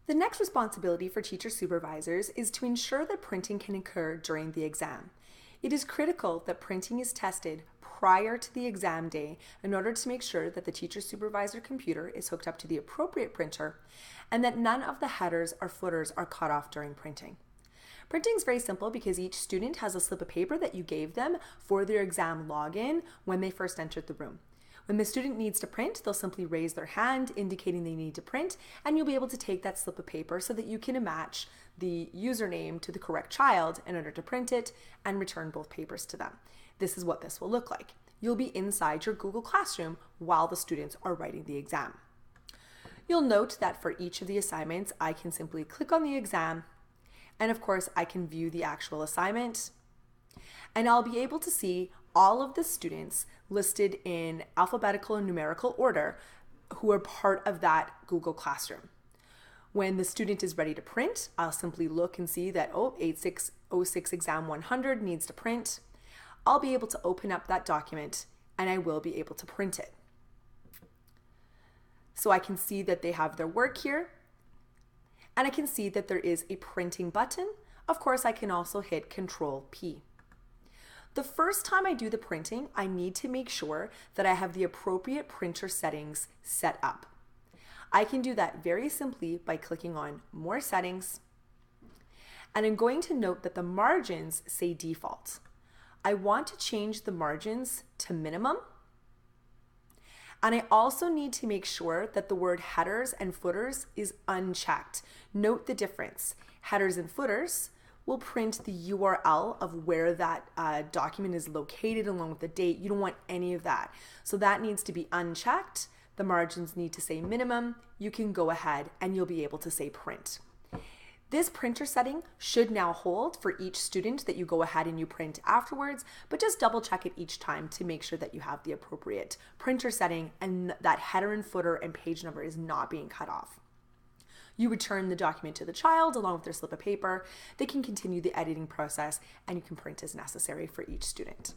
The next responsibility for teacher supervisors is to ensure that printing can occur during the exam. It is critical that printing is tested prior to the exam day in order to make sure that the teacher supervisor computer is hooked up to the appropriate printer and that none of the headers or footers are cut off during printing. Printing is very simple because each student has a slip of paper that you gave them for their exam login when they first entered the room. When the student needs to print, they'll simply raise their hand indicating they need to print, and you'll be able to take that slip of paper so that you can match the username to the correct child in order to print it and return both papers to them. This is what this will look like. You'll be inside your Google Classroom while the students are writing the exam. You'll note that for each of the assignments, I can simply click on the exam, and of course, I can view the actual assignment, and I'll be able to see all of the students listed in alphabetical and numerical order who are part of that Google Classroom. When the student is ready to print, I'll simply look and see that, 8606 exam 100 needs to print. I'll be able to open up that document and I will be able to print it. So I can see that they have their work here and I can see that there is a printing button. Of course, I can also hit Control P. The first time I do the printing, I need to make sure that I have the appropriate printer settings set up. I can do that very simply by clicking on More Settings, and I'm going to note that the margins say default. I want to change the margins to minimum, and I also need to make sure that the word headers and footers is unchecked. Note the difference. Headers and footers will print the URL of where that document is located along with the date. You don't want any of that. So that needs to be unchecked. The margins need to say minimum. You can go ahead and you'll be able to say print. This printer setting should now hold for each student that you go ahead and you print afterwards, but just double check it each time to make sure that you have the appropriate printer setting and that header and footer and page number is not being cut off. You return the document to the child along with their slip of paper. They can continue the editing process and you can print as necessary for each student.